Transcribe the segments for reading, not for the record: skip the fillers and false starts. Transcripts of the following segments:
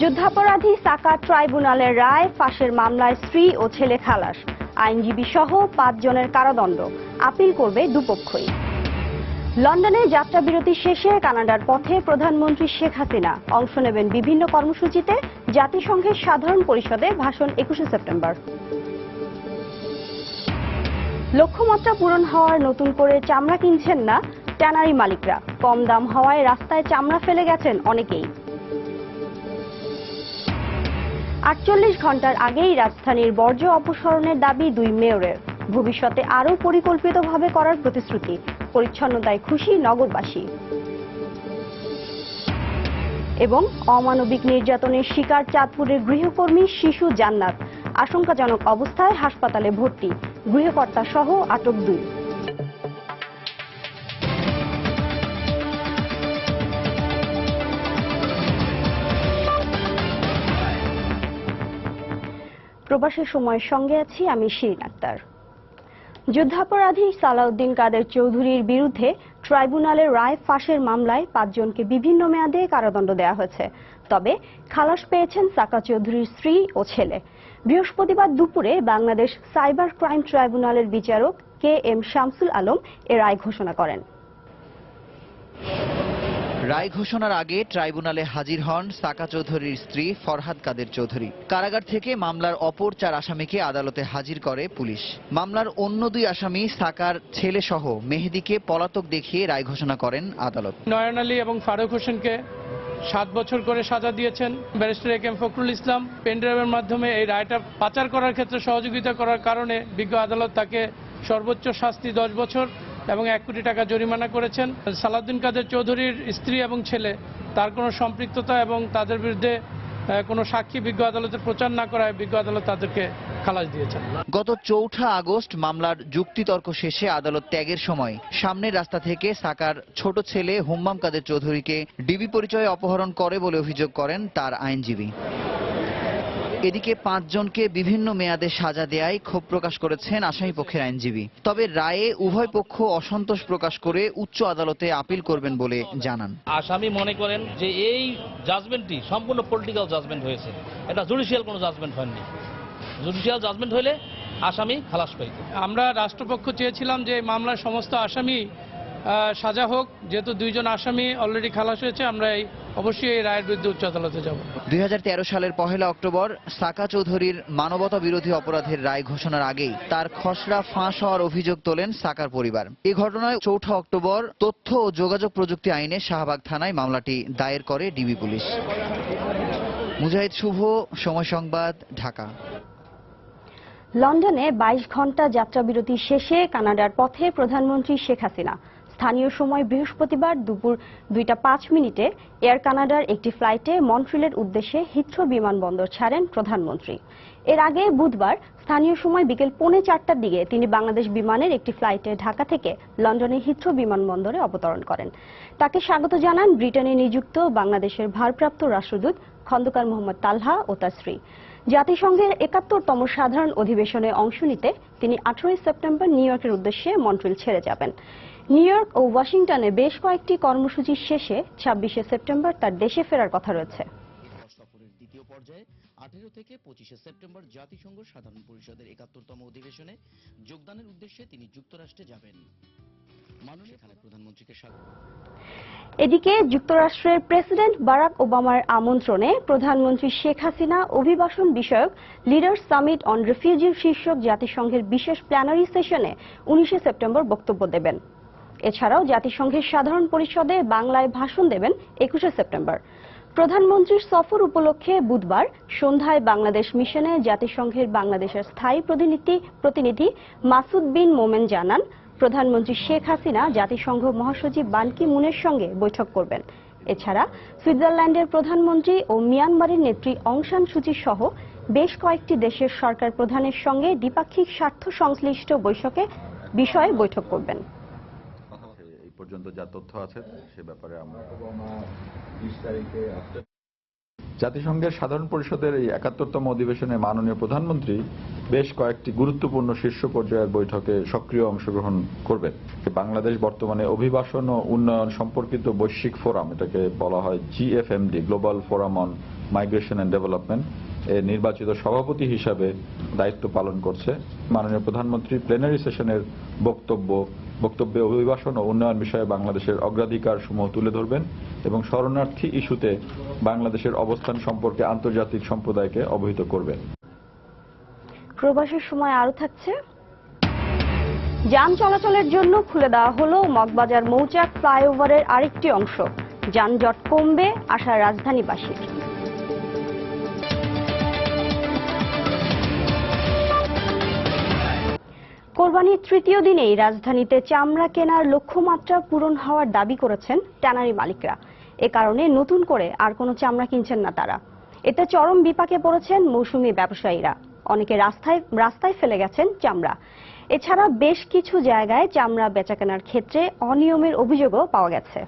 যুদ্ধাপরাধী সাকা ট্রাইব্যুনালের রায়, ফাঁসের মামলায় স্ত্রী ও ছেলে খালাস, আইনজীবী সহ 5 জনের কারাদণ্ড, আপিল করবে দুপক্ষই। লন্ডনে যাত্রাবিরতি শেষে কানাডার পথে প্রধানমন্ত্রী শেখ হাসিনা অংশ নেবেন বিভিন্ন কর্মসূচিতে। জাতিসংঘের সাধারণ পরিষদে ভাষণ 21শে সেপ্টেম্বর। লক্ষ্যমাত্রা পূরণ হওয়ার নতুন করে চামড়া কিনছেন না ট্যানারি মালিকরা, কম দাম হওয়ায় রাস্তায় চামড়া ফেলে গেছেন অনেকেই। 48 ঘন্টার আগেই রাজধানীর বর্জ্য অপসারণের দাবি 2 মেয়রের। ভবিষ্যতে আরও পরিকল্পিতভাবে করার প্রতিশ্রুতি। পরিচ্ছন্নতায় খুশি নগরবাসী। এবং অমানবিক নির্যাতনের শিকার চাঁদপুরের গৃহকর্মী শিশু জান্নাত আশঙ্কাজনক অবস্থায় হাসপাতালে ভর্তি, গৃহকর্তা সহ আটক 2। প্রবাসী সময়ের সঙ্গে আছি আমি শিরিন আক্তার। যুদ্ধাপরাধী সালাউদ্দিন কাদের চৌধুরীর বিরুদ্ধে ট্রাইব্যুনালের রায় ফাঁসের মামলায় 5 জনকে বিভিন্ন মেয়াদে কারাদণ্ড দেওয়া হয়েছে। তবে খালাস পেয়েছেন সাকা চৌধুরীর স্ত্রী ও ছেলে। বৃহস্পতিবার দুপুরে বাংলাদেশ সাইবার ক্রাইম ট্রাইব্যুনালের বিচারক KM শামসুল আলম এ রায় ঘোষণা করেন। রায় ঘোষণার আগে ট্রাইব্যুনালে হাজির হন সাকা চৌধুরীর স্ত্রী ফরহাদ কাদের চৌধুরী। কারাগার থেকে মামলার অপর 4 আসামিকে আদালতে হাজির করে পুলিশ। মামলার অন্য 2 আসামি সাকার ছেলে সহ মেহেদীকে পলাতক দেখিয়ে রায় ঘোষণা করেন আদালত। নয়ন আলী এবং ফারুক হোসেনকে 7 বছর করে সাজা দিয়েছেন। ব্যারিস্টার KM ফখরুল ইসলাম পেনড্রাইভের মাধ্যমে এই রায়টা পাচার করার ক্ষেত্রে সহযোগিতা করার কারণে বিজ্ঞ আদালত তাকে সর্বোচ্চ শাস্তি 10 বছর এবং 1 কোটি টাকা জরিমানা করেছেন। সালাউদ্দিন কাদের চৌধুরীর স্ত্রী এবং ছেলে তার কোনো সম্পৃক্ততা এবং তাদের বিরুদ্ধে কোনো সাক্ষী বিজ্ঞ আদালতে প্রচার না করায় বিজ্ঞ আদালত তাদেরকে খালাস দিয়েছেন। গত 4 আগস্ট মামলার যুক্তিতর্ক শেষে আদালত ত্যাগের সময় সামনের রাস্তা থেকে সাকার ছোট ছেলে হুম্মাম কাদের চৌধুরীকে ডিবি পরিচয়ে অপহরণ করে বলে অভিযোগ করেন তার আইনজীবী। এদিকে 5 জনকে বিভিন্ন মেয়াদে সাজা দেয়ায় ক্ষোভ প্রকাশ করেছেন আসামিপক্ষের আইনজীবী। তবে রায়ে উভয় পক্ষ অসন্তোষ প্রকাশ করে উচ্চ আদালতে আপিল করবেন বলে জানান। আসামি মনে করেন যে এই জাজমেন্টটি সম্পূর্ণ পলিটিক্যাল জাজমেন্ট হয়েছে, এটা জুডিশিয়াল কোনো জাজমেন্ট হয়নি। জুডিশিয়াল জাজমেন্ট হলে আসামি খালাস পাইত। আমরা রাষ্ট্রপক্ষ চেয়েছিলাম যে এই মামলার সমস্ত আসামি সাজা হোক। যেহেতু 2 জন আসামি অলরেডি খালাস হয়েছে, আমরা অবশ্যই এই রায়ের বিরুদ্ধে উচ্চ আদালতে যাব। 2013 সালের 1 অক্টোবর সাকা চৌধুরীর মানবতা বিরোধী অপরাধের রায় ঘোষণার আগেই তার খসড়া ফাঁস হওয়ার অভিযোগ তোলেন সাকার পরিবার। এই ঘটনায় 4 অক্টোবর তথ্য ও যোগাযোগ প্রযুক্তি আইনে শাহবাগ থানায় মামলাটি দায়ের করে ডিবি পুলিশ। মুজাহিদ শুভ, সময় সংবাদ, ঢাকা। লন্ডনে 22 ঘন্টা যাত্রাবিরতি শেষে কানাডার পথে প্রধানমন্ত্রী শেখ হাসিনা। স্থানীয় সময় বৃহস্পতিবার দুপুর 2:05 এয়ার কানাডার একটি ফ্লাইটে মন্ট্রিলের উদ্দেশ্যে হিথ্রো বিমানবন্দর ছাড়েন প্রধানমন্ত্রী। এর আগে বুধবার স্থানীয় সময় বিকেল 3:45টার দিকে তিনি বাংলাদেশ বিমানের একটি ফ্লাইটে ঢাকা থেকে লন্ডনের হিথ্রো বিমানবন্দরে অবতরণ করেন। তাকে স্বাগত জানান ব্রিটেনে নিযুক্ত বাংলাদেশের ভারপ্রাপ্ত রাষ্ট্রদূত খন্দকার মোহাম্মদ তালহা ও তার স্ত্রী। জাতিসংঘের 71তম সাধারণ অধিবেশনে অংশ নিতে তিনি 18 সেপ্টেম্বর নিউ ইয়র্কের উদ্দেশ্যে মন্ট্রিল ছেড়ে যাবেন। নিউ ইয়র্ক ও ওয়াশিংটনে বেশ কয়েকটি কর্মসূচি শেষে 26শে সেপ্টেম্বর তার দেশে ফেরার কথা রয়েছে। সফরের দ্বিতীয় পর্যায়ে 18 থেকে 25শে সেপ্টেম্বর জাতিসংঘ সাধারণ পরিষদের 71তম অধিবেশনে যোগদানের উদ্দেশ্যে তিনি যুক্তরাষ্ট্রে যাবেন। সেখানে প্রধানমন্ত্রীকে স্বাগত। এদিকে যুক্তরাষ্ট্রের প্রেসিডেন্ট বারাক ওবামার আমন্ত্রণে প্রধানমন্ত্রী শেখ হাসিনা অভিবাসন বিষয়ক লিডার্স সামিট অন রিফিউজি শীর্ষক জাতিসংঘের বিশেষ প্ল্যানারি সেশনে 19শে সেপ্টেম্বর বক্তব্য দেবেন। এছাড়াও জাতিসংঘের সাধারণ পরিষদে বাংলায় ভাষণ দেবেন 21শে সেপ্টেম্বর। প্রধানমন্ত্রীর সফর উপলক্ষে বুধবার সন্ধ্যায় বাংলাদেশ মিশনে জাতিসংঘের বাংলাদেশের স্থায়ী প্রতিনিধি মাসুদ বিন মোমেন জানান, প্রধানমন্ত্রী শেখ হাসিনা জাতিসংঘ মহাসচিব বান কি মুনের সঙ্গে বৈঠক করবেন। এছাড়া সুইজারল্যান্ডের প্রধানমন্ত্রী ও মিয়ানমারের নেত্রী অং সান সুচি সহ বেশ কয়েকটি দেশের সরকার প্রধানের সঙ্গে দ্বিপাক্ষিক স্বার্থ সংশ্লিষ্ট বিষয়ে বৈঠক করবেন। এই পর্যন্ত যা তথ্য আছে সে ব্যাপারে আমরা জাতিসংঘের সাধারণ পরিষদের এই 71তম অধিবেশনে মাননীয় প্রধানমন্ত্রী বেশ কয়েকটি গুরুত্বপূর্ণ শীর্ষ পর্যায়ের বৈঠকে সক্রিয় অংশগ্রহণ করবেন। বাংলাদেশ বর্তমানে অভিবাসন ও উন্নয়ন সম্পর্কিত বৈশ্বিক ফোরাম, এটাকে বলা হয় GFMD, global forum on migration and development এর নির্বাচিত সভাপতি হিসাবে দায়িত্ব পালন করছে। মাননীয় প্রধানমন্ত্রী প্লেনারি সেশনের বক্তব্যে অভিবাসন ও উন্নয়ন বিষয়ে বাংলাদেশের অগ্রাধিকার সমূহ তুলে ধরবেন এবং শরণার্থী ইস্যুতে বাংলাদেশের অবস্থান সম্পর্কে আন্তর্জাতিক সম্প্রদায়কে অবহিত করবেন। প্রবাসের সময় আরো থাকছে, যান চলাচলের জন্য খুলে দেওয়া হলো মগবাজার মৌচাক ফ্লাইওভারের আরেকটি অংশ, যানজট কমবে আশা রাজধানীবাসীর। কোরবানির তৃতীয় দিনেই রাজধানীতে চামড়া কেনার লক্ষ্যমাত্রা পূরণ হওয়ার দাবি করেছেন ট্যানারি মালিকরা। এ কারণে নতুন করে আর কোনো চামড়া কিনছেন না তারা। এতে চরম বিপাকে পড়েছেন মৌসুমী ব্যবসায়ীরা। অনেকে রাস্তায় ফেলে গেছেন চামড়া। এছাড়া বেশ কিছু জায়গায় চামড়া বেচাকেনার ক্ষেত্রে অনিয়মের অভিযোগও পাওয়া গেছে।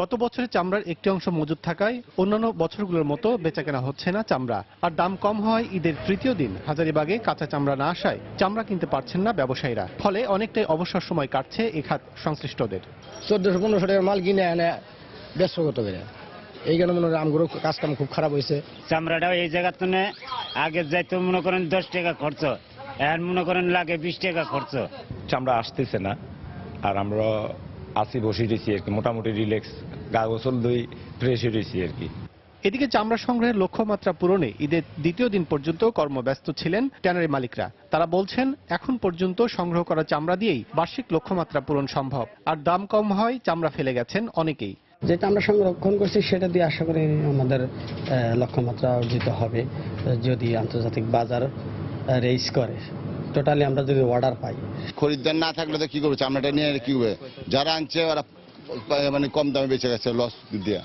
গত বছরে চামড়ার একটি অংশ মজুদ থাকায় অন্যান্য বছরগুলোর মতো বেচাকেনা হচ্ছে না চামড়া। আর দাম কম হয় ঈদের তৃতীয় দিন হাজারীবাগে কাঁচা চামড়া না আসায় চামড়া কিনতে পারছেন না ব্যবসায়ীরা। ফলে অনেকটাই অবসর সময় কাটছে এ খাত সংশ্লিষ্টদের। 1400-1500 টাকার মাল কিনে এনে দেড়শো কত করে, এই কারণে মনে হয় আমগুলো কাজ কাম খুব খারাপ হয়েছে। চামড়াটাও এই জায়গার তো আগে যাইতো মনে করেন 10 টাকা খরচ, এখন মনে করেন লাগে 20 টাকা খরচ। চামড়া আসতেছে না, আর আমরা আসি বসে রয়েছি আর কি, মোটামুটি রিল্যাক্স, গা গোসল দই ফ্রেশ রয়েছি আর কি। এদিকে চামড়া সংগ্রহের লক্ষ্যমাত্রা পূরণে ঈদের দ্বিতীয় দিন পর্যন্ত কর্মব্যস্ত ছিলেন ট্যানারি মালিকরা। তারা বলছেন এখন পর্যন্ত সংগ্রহ করা চামড়া দিয়েই বার্ষিক লক্ষ্যমাত্রা পূরণ সম্ভব। আর দাম কম হয় চামড়া ফেলে গেছেন অনেকেই। যেটা আমরা সংরক্ষণ করছি সেটা দিয়ে আশা করি আমাদের লক্ষ্যমাত্রা অর্জিত হবে যদি আন্তর্জাতিক বাজার রেইজ করে। টোটালি আমরা যদি অর্ডার পাই। খরিদ্দার না থাকলে তো কি করবে, চামড়াটা নিয়ে কি হবে, যারা আনছে ওরা মানে কম দামে বেঁচে গেছে লস দিয়ে।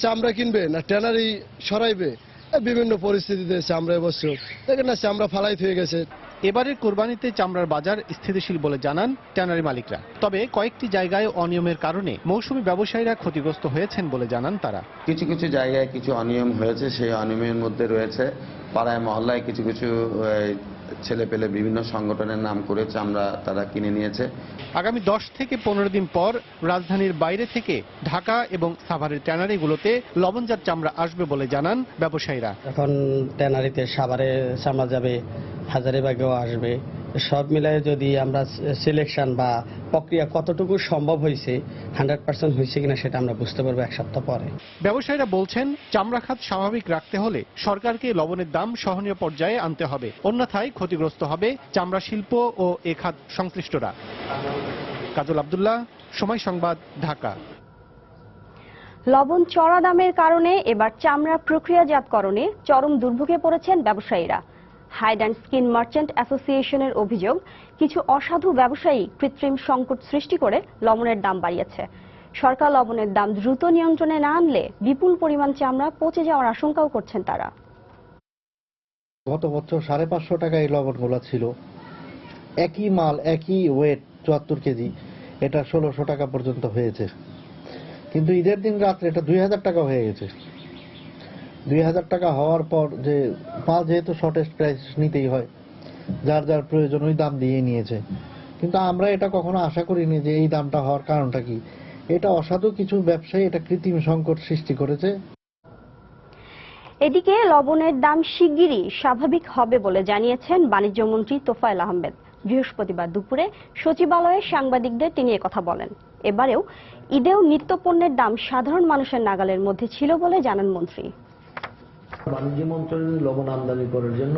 চামড়া কিনবে না ট্যানারি সরাইবে, বিভিন্ন পরিস্থিতিতে চামড়া বছর দেখেন না চামড়া ফালাই হয়ে গেছে। এবারের কোরবানিতে চামড়ার বাজার স্থিতিশীল বলে জানান ট্যানারি মালিকরা। তবে কয়েকটি জায়গায় অনিয়মের কারণে মৌসুমী ব্যবসায়ীরা ক্ষতিগ্রস্ত হয়েছেন বলে জানান তারা। কিছু কিছু জায়গায় কিছু অনিয়ম হয়েছে, সেই অনিয়মের মধ্যে রয়েছে পাড়ায় মহল্লায় কিছু কিছু ছেলে পেলে বিভিন্ন সংগঠনের নাম করে চামড়া তারা কিনে নিয়েছে। আগামী 10 থেকে 15 দিন পর রাজধানীর বাইরে থেকে ঢাকা এবং সাভারের ট্যানারিগুলোতে লবণজাত চামড়া আসবে বলে জানান ব্যবসায়ীরা। এখন ট্যানারিতে সাভারে চামড়া যাবে, হাজারীবাগেও আসবে। সব মিলায় যদি আমরা সিলেকশন বা প্রক্রিয়া কতটুকু সম্ভব হয়েছে, 100% হয়েছে কিনা সেটা আমরা বুঝতে পারবো এক সপ্তাহ পরে। ব্যবসায়ীরা বলছেন চামড়া খাত স্বাভাবিক রাখতে হলে সরকারকে লবণের দাম সহনীয় পর্যায়ে আনতে হবে, অন্যথায় ক্ষতিগ্রস্ত হবে চামড়া শিল্প ও এ খাত সংশ্লিষ্টরা। কাজল আব্দুল্লাহ, সময় সংবাদ, ঢাকা। লবণ চড়া দামের কারণে এবার চামড়া প্রক্রিয়াজাতকরণে চরম দুর্ভোগে পড়েছেন ব্যবসায়ীরা। হাইড অ্যান্ড স্কিন মার্চেন্ট অ্যাসোসিয়েশনের অভিযোগ, কিছু অসাধু ব্যবসায়ী কৃত্রিম সংকট সৃষ্টি করে লবণের দাম বাড়িয়েছে। সরকার লবণের দাম দ্রুত নিয়ন্ত্রণে না আনলে বিপুল পরিমাণ চামড়া পচে যাওয়ার আশঙ্কাও করছেন তারা। গত বছর 550 টাকায় লবণগুলো ছিল, একই মাল একই ওয়েট 74 কেজি, এটা 1600 টাকা পর্যন্ত হয়েছে। কিন্তু ঈদের দিন রাত্রে এটা 2000 টাকা হয়ে গেছে। 2000 টাকা হওয়ার পর যে মাল যেহেতু শর্টেস্ট প্রাইস নিতেই হয়, যার যার প্রয়োজন ওই দাম দিয়ে নিয়েছে। কিন্তু আমরা এটা কখনো আশা করিনি যে এই দামটা হওয়ার কারণটা কি। এটা অসাধু কিছু ব্যবসায়ী এটা কৃত্রিম সংকট সৃষ্টি করেছে। এদিকে লবণের দাম শিগগিরই স্বাভাবিক হবে বলে জানিয়েছেন বাণিজ্য মন্ত্রী তোফায়েল আহমেদ। বৃহস্পতিবার দুপুরে সচিবালয়ে সাংবাদিকদের তিনি একথা বলেন। এবারেও ঈদেও নিত্যপণ্যের দাম সাধারণ মানুষের নাগালের মধ্যে ছিল বলে জানান মন্ত্রী। বাণিজ্য মন্ত্রণালয় লবণ আমদানি করার জন্য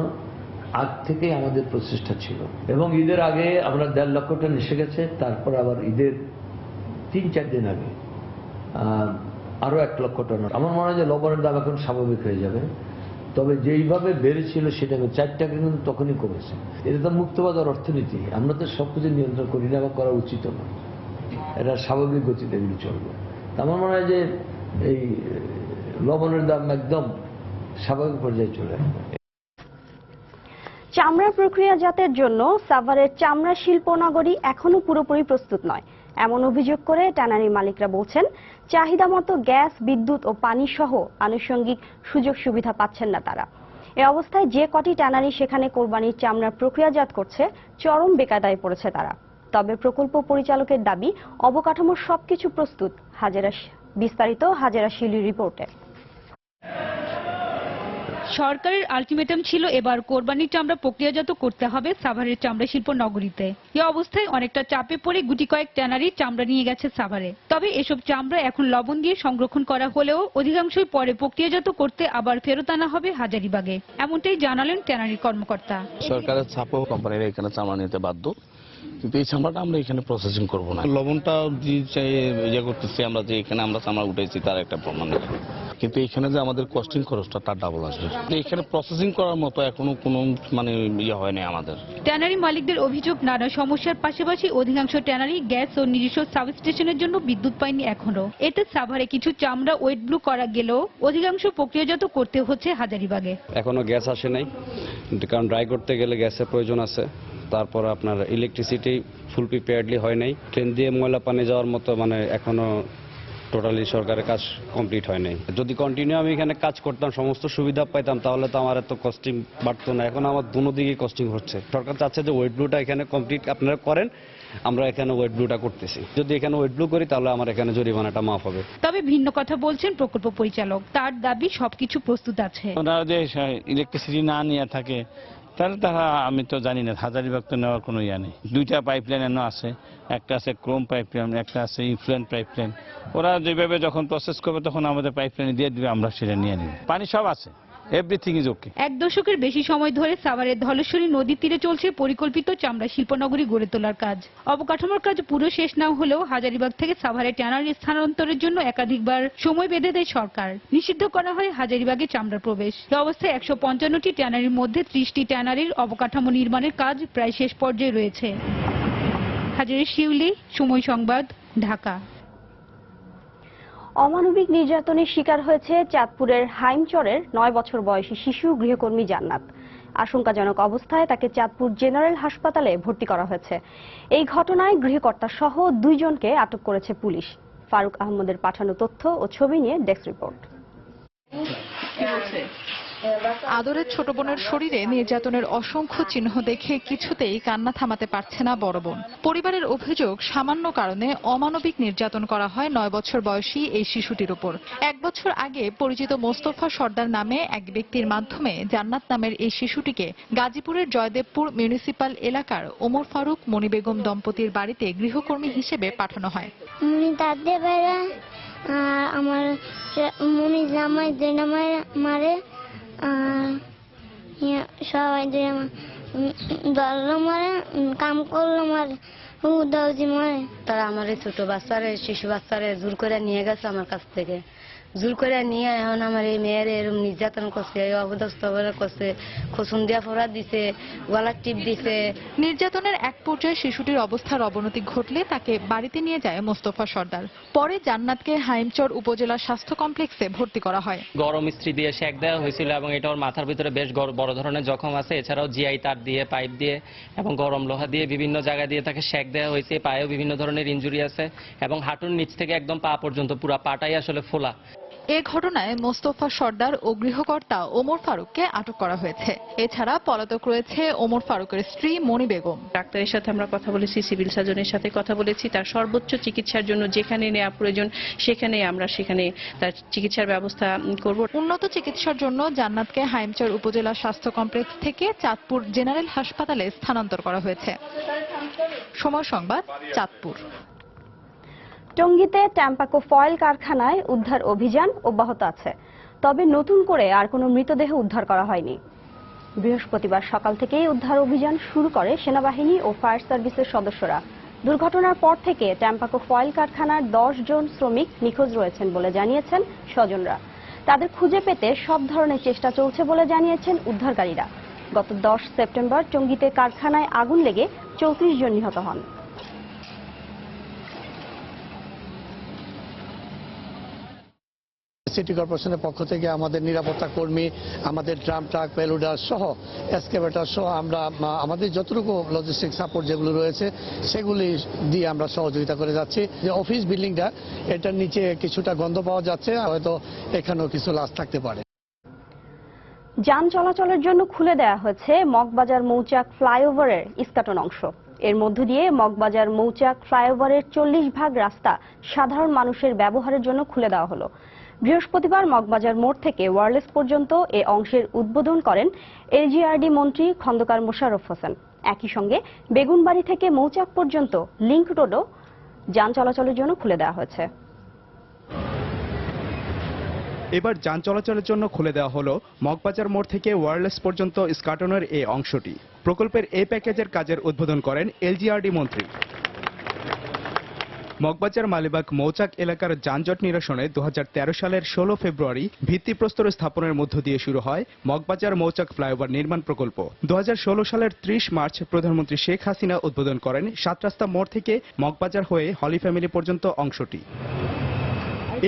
আগ থেকেই আমাদের প্রচেষ্টা ছিল, এবং ঈদের আগে আমরা 1.5 লক্ষ টন এসে গেছে। তারপর আবার ঈদের 3-4 দিন আগে আরো 1 লক্ষ টন। আমার মনে হয় যে লবণের দাম এখন স্বাভাবিক হয়ে যাবে। তবে যেইভাবে বেড়েছিল সেটা 4 টাকা কিন্তু তখনই কমেছে। এটা তো মুক্তবাজার অর্থনীতি, আমরা তো সবকিছু নিয়ন্ত্রণ করি না বা করা উচিত না। এটা স্বাভাবিক গতিতে এগুলি চলবে। আমার মনে হয় যে এই লবণের দাম একদম স্বাভাবিক পর্যায়ে চলে আসবে। চামড়া প্রক্রিয়াজাতের জন্য সাভারের চামড়া শিল্প নগরী এখনো পুরোপুরি প্রস্তুত নয়, এমন অভিযোগ করে ট্যানারি মালিকরা বলছেন চাহিদা মতো গ্যাস, বিদ্যুৎ ও পানি সহ আনুষঙ্গিক সুযোগ সুবিধা পাচ্ছেন না তারা। এ অবস্থায় যে কটি ট্যানারি সেখানে কোরবানির চামড়া প্রক্রিয়াজাত করছে চরম বেকায়দায় পড়েছে তারা। তবে প্রকল্প পরিচালকের দাবি অবকাঠামোর সবকিছু প্রস্তুত, বিস্তারিত হাজেরা শিলির রিপোর্টে। সরকারের আলটিমেটাম ছিল এবার কোরবানির চামড়া প্রক্রিয়াজাত করতে হবে সাভারের চামড়া শিল্প নগরীতে। এই অবস্থায় অনেকটা চাপে পড়ে গুটি কয়েক ট্যানারি চামড়া নিয়ে গেছে সাভারে। তবে এসব চামড়া এখন লবণ দিয়ে সংরক্ষণ করা হলেও অধিকাংশই পরে প্রক্রিয়াজাত করতে আবার ফেরত আনা হবে হাজারীবাগে, এমনটাই জানালেন ট্যানারি কর্মকর্তা। সরকারের চাপেও কোম্পানিরা এখানে চামড়া নিতে বাধ্য, কিন্তু এই চামড়াটা আমরা এখানে প্রসেসিং করবো না। লবণটা ইয়ে করতেছি আমরা, যে এখানে আমরা চামড়া উঠেছি তার একটা প্রমাণ, কিন্তু এখানে যে আমাদের কস্টিং খরচটা তার ডাবল আসবে। এখানে প্রসেসিং করার মতো এখনো কোনো ইয়ে হয়নি আমাদের। ট্যানারি মালিকদের অভিযোগ, নানা সমস্যার পাশাপাশি অধিকাংশ ট্যানারি গ্যাস ও নিজস্ব সাবস্টেশনের জন্য বিদ্যুৎ পায়নি এখনো। এতে সাভারে কিছু চামড়া ওয়েট ব্লু করা গেলেও অধিকাংশ প্রক্রিয়াজাত করতে হচ্ছে হাজারীবাগে। এখনো গ্যাস আসে নাই, কারণ ড্রাই করতে গেলে গ্যাসের প্রয়োজন আছে। তারপর আপনার ইলেকট্রিসিটি ফুল প্রিপেয়ার্ডলি হয় নাই। ট্রেন দিয়ে ময়লা পানি যাওয়ার মতো এখনো টোটালি সরকারের কাজ কমপ্লিট হয় নাই। যদি কন্টিনিউ আমি এখানে কাজ করতাম, সমস্ত সুবিধা পাইতাম, তাহলে তো আমার এত কস্টিং বাড়তো না। এখন আমার দুনো দিকে কস্টিং হচ্ছে। সরকার চাচ্ছে যে ওয়েট ব্লুটা এখানে কমপ্লিট আপনারা করেন, আমরা এখানে ওয়েট ব্লুটা করতেছি। যদি এখানে ওয়েট ব্লু করি তাহলে আমার এখানে জরিমানাটা মাফ হবে। তবে ভিন্ন কথা বলছেন প্রকল্প পরিচালক, তার দাবি সবকিছু প্রস্তুত আছে। ওনারা যে ইলেকট্রিসিটি না নিয়ে থাকে তাহলে তারা, আমি তো জানি না, হাজারীবাগ তো নেওয়ার কোনো ইয়া নেই। দুইটা পাইপলাইন এনে আছে, একটা আছে ক্রোম পাইপলাইন, একটা আছে ইনফ্লুয়েন্ট পাইপলাইন। ওরা যেভাবে যখন প্রসেস করবে তখন আমাদের পাইপলাইন দিয়ে দিবে, আমরা সেটা নিয়ে নিব। পানি সব আছে, এভরিথিং ইজ ওকে। এক দশকের বেশি সময় ধরে সাভারের ধলেশ্বরী নদীর তীরে চলছে পরিকল্পিত চামড়া শিল্পনগরী গড়ে তোলার কাজ। অবকাঠামোর কাজ পুরো শেষ না হলেও হাজারীবাগ থেকে সাভারে ট্যানারি স্থানান্তরের জন্য একাধিকবার সময় বেঁধে দেয় সরকার। নিষিদ্ধ করা হয় হাজারীবাগে চামড়া প্রবেশ। এই অবস্থায় 155টি ট্যানারির মধ্যে 30টি ট্যানারির অবকাঠামো নির্মাণের কাজ প্রায় শেষ পর্যায়ে রয়েছে। হাজারী শিউলি, সময় সংবাদ, ঢাকা। অমানবিক নির্যাতনের শিকার হয়েছে চাঁদপুরের হাইমচরের 9 বছর বয়সী শিশু গৃহকর্মী জান্নাত। আশঙ্কাজনক অবস্থায় তাকে চাঁদপুর জেনারেল হাসপাতালে ভর্তি করা হয়েছে। এই ঘটনায় গৃহকর্তা সহ 2 জনকে আটক করেছে পুলিশ। ফারুক আহমদের পাঠানো তথ্য ও ছবি নিয়ে ডেস্ক রিপোর্ট। আদরের ছোট বোনের শরীরে নির্যাতনের অসংখ্য চিহ্ন দেখে কিছুতেই কান্না থামাতে পারছে না বড় বোন। পরিবারের অভিযোগ, সামান্য কারণে অমানবিক নির্যাতন করা হয় 9 বছর বয়সী এই শিশুটির উপর। 1 বছর আগে পরিচিত মোস্তফা সর্দার নামে এক ব্যক্তির মাধ্যমে জান্নাত নামের এই শিশুটিকে গাজীপুরের জয়দেবপুর মিউনিসিপাল এলাকার ওমর ফারুক মনি বেগম দম্পতির বাড়িতে গৃহকর্মী হিসেবে পাঠানো হয়। আমার মনি জামাই জামাই মারে, সবাই ধরলো মারে, কাম করলো মারে, উদাউজি মারে। তারা আমার এই ছোট বাচ্চারে, শিশু বাচ্চারে জোর করে নিয়ে গেছে আমার কাছ থেকে। জোর করে নিয়ে এখন আমার এই মেয়ের এরকম নির্যাতন করছে, অবদস্থ করছে, খসুন দিয়া ফোড়া দিছে, গলার টিপ দিছে। নির্যাতনের এক পর্যায়ে শিশুটির অবস্থার অবনতি ঘটলে তাকে বাড়িতে নিয়ে যায় মোস্তফা সর্দার। পরে জান্নাতকে হাইমচর উপজেলা স্বাস্থ্য কমপ্লেক্সে ভর্তি করা হয়। গরম ইস্ত্রি দিয়ে সেক দেওয়া হয়েছিল এবং এটা ওর মাথার ভিতরে বেশ বড় ধরনের জখম আছে। এছাড়াও জিআই তার দিয়ে, পাইপ দিয়ে এবং গরম লোহা দিয়ে বিভিন্ন জায়গা দিয়ে তাকে সেক দেওয়া হয়েছে। পায়েও বিভিন্ন ধরনের ইনজুরি আছে এবং হাঁটুর নিচ থেকে একদম পা পর্যন্ত পুরো পাটাই আসলে ফোলা। এ ঘটনায় মোস্তফা সর্দার ও গৃহকর্তা ওমর ফারুককে আটক করা হয়েছে। এছাড়া পলাতক রয়েছে ওমর ফারুকের স্ত্রী মনি বেগম। ডাক্তারের সাথে আমরা কথা বলেছি, সিভিল সার্জনের সাথে কথা বলেছি। তার সর্বোচ্চ চিকিৎসার জন্য যেখানে নেওয়া প্রয়োজন সেখানে তার চিকিৎসার ব্যবস্থা করব। উন্নত চিকিৎসার জন্য জান্নাতকে হাইমচর উপজেলা স্বাস্থ্য কমপ্লেক্স থেকে চাঁদপুর জেনারেল হাসপাতালে স্থানান্তর করা হয়েছে। সময় সংবাদ, চাঁদপুর। টঙ্গীতে ট্যাম্পাকো ফয়েল কারখানায় উদ্ধার অভিযান অব্যাহত আছে, তবে নতুন করে আর কোনো মৃতদেহ উদ্ধার করা হয়নি। বৃহস্পতিবার সকাল থেকেই উদ্ধার অভিযান শুরু করে সেনাবাহিনী ও ফায়ার সার্ভিসের সদস্যরা। দুর্ঘটনার পর থেকে ট্যাম্পাকো ফয়েল কারখানার 10 জন শ্রমিক নিখোঁজ রয়েছেন বলে জানিয়েছেন স্বজনরা। তাদের খুঁজে পেতে সব ধরনের চেষ্টা চলছে বলে জানিয়েছেন উদ্ধারকারীরা। গত 10 সেপ্টেম্বর টঙ্গীতে কারখানায় আগুন লেগে 34 জন নিহত হন। সিটি কর্পোরেশনের পক্ষ থেকে আমাদের নিরাপত্তা কর্মী, আমাদের ড্রাম ট্রাক, পেলোডার সহ এক্সকেভেটর সহ আমরা আমাদের যতটুকু লজিস্টিক সাপোর্ট যেগুলো রয়েছে সেগুলি দিয়ে আমরা সহযোগিতা করে যাচ্ছি। যে অফিস বিল্ডিংটা, এটার নিচে কিছুটা গন্ধ পাওয়া যাচ্ছে, হয়তো এখানেও কিছু লাশ থাকতে পারে। যান চলাচলের জন্য খুলে দেওয়া হয়েছে মগবাজার মৌচাক ফ্লাইওভারের ইস্কাটন অংশ। এর মধ্য দিয়ে মগবাজার মৌচাক ফ্লাইওভারের 40 ভাগ রাস্তা সাধারণ মানুষের ব্যবহারের জন্য খুলে দেওয়া হলো। বৃহস্পতিবার মগবাজার মোড় থেকে ওয়্যারলেস পর্যন্ত এ অংশের উদ্বোধন করেন এলজিআরডি মন্ত্রী খন্দকার মোশাররফ হোসেন। একই সঙ্গে বেগুনবাড়ি থেকে মৌচাক পর্যন্ত লিংক রোডও যান চলাচলের জন্য খুলে দেওয়া হয়েছে। এবার যান চলাচলের জন্য খুলে দেওয়া হলো মগবাজার মোড় থেকে ওয়্যারলেস পর্যন্ত স্কাটনের এই অংশটি। প্রকল্পের এই প্যাকেজের কাজের উদ্বোধন করেন এলজিআরডি মন্ত্রী। মগবাজার মালিবাগ মৌচাক এলাকার যানজট নিরসনে 2013 সালের 16 ফেব্রুয়ারি ভিত্তিপ্রস্তর স্থাপনের মধ্য দিয়ে শুরু হয় মগবাজার মৌচাক ফ্লাইওভার নির্মাণ প্রকল্প। 2016 সালের 30 মার্চ প্রধানমন্ত্রী শেখ হাসিনা উদ্বোধন করেন 7 রাস্তা মোড় থেকে মগবাজার হয়ে হলি ফ্যামিলি পর্যন্ত অংশটি।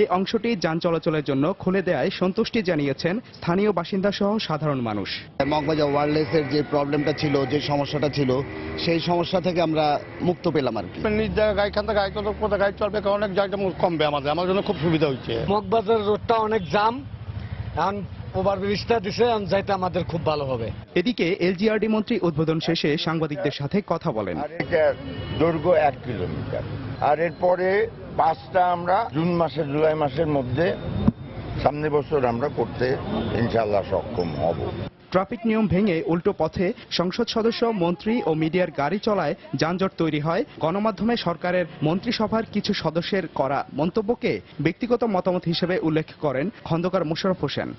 এই অংশটি যান চলাচলের জন্য খুলে দেওয়ায় সন্তুষ্টি জানিয়েছেন স্থানীয় বাসিন্দা সহ সাধারণ মানুষ। মগবাজার ওয়্যারলেসের যে প্রবলেমটা ছিল, যে সমস্যাটা ছিল, সেই সমস্যা থেকে আমরা মুক্ত পেলাম আর কি। নিজ জায়গায় এখান থেকে কোথায় গাড়ি চলবে, অনেক জায়গা কমবে আমার জন্য খুব সুবিধা হচ্ছে। মগবাজার রোডটা অনেক জাম, এখন ওভারব্রিজটা দিছে, যাইতে আমাদের খুব ভালো হবে। এদিকে এলজিআরডি মন্ত্রী উদ্বোধন শেষে সাংবাদিকদের সাথে কথা বলেন। এটা দৈর্ঘ্য 1 কিলোমিটার, আর এরপরে 5টা আমরা জুন মাসে জুলাই মাসের মধ্যে সামনের বছর আমরা করতে ইনশাআল্লাহ সক্ষম হব। ট্রাফিক নিয়ম ভেঙে উল্টো পথে সংসদ সদস্য, মন্ত্রী ও মিডিয়ার গাড়ি চলায় যানজট তৈরি হয়। গণমাধ্যমে সরকারের মন্ত্রিসভার কিছু সদস্যের করা মন্তব্যকে ব্যক্তিগত মতামত হিসেবে উল্লেখ করেন খন্দকার মোশাররফ হোসেন।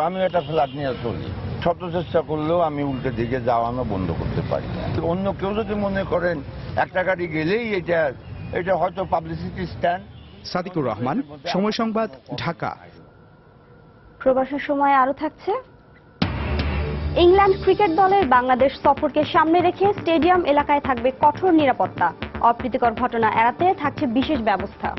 আমি একটা ফ্ল্যাট নিয়ে চলি, শত চেষ্টা করলেও আমি উল্টে দিকে যাওয়ানো বন্ধ করতে পারি না। অন্য কেউ যদি মনে করেন একটা গাড়ি গেলেই এটা হয়তো পাবলিসিটি স্ট্যান্ড। সাদিকুর রহমান, সময় সংবাদ, ঢাকা। প্রবাসের সময় আরো থাকছে। ইংল্যান্ড ক্রিকেট দলের বাংলাদেশ সফরকে সামনে রেখে স্টেডিয়াম এলাকায় থাকবে কঠোর নিরাপত্তা। অপ্রীতিকর ঘটনা এড়াতে থাকছে বিশেষ ব্যবস্থা।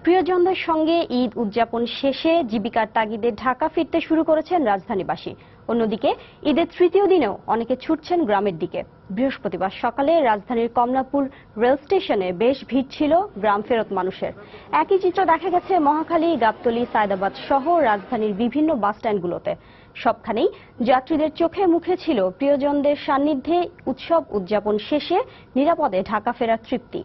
প্রিয়জনদের সঙ্গে ঈদ উদযাপন শেষে জীবিকার তাগিদে ঢাকা ফিরতে শুরু করেছেন রাজধানীবাসী। অন্যদিকে ঈদের তৃতীয় দিনেও অনেকে ছুটছেন গ্রামের দিকে। বৃহস্পতিবার সকালে রাজধানীর কমলাপুর রেল স্টেশনে বেশ ভিড় ছিল গ্রাম ফেরত মানুষের। একই চিত্র দেখা গেছে মহাখালী, গাবতলী, সায়দাবাদ সহ রাজধানীর বিভিন্ন বাস স্ট্যান্ডগুলোতে। সবখানেই যাত্রীদের চোখে মুখে ছিল প্রিয়জনদের সান্নিধ্যে উৎসব উদযাপন শেষে নিরাপদে ঢাকা ফেরার তৃপ্তি।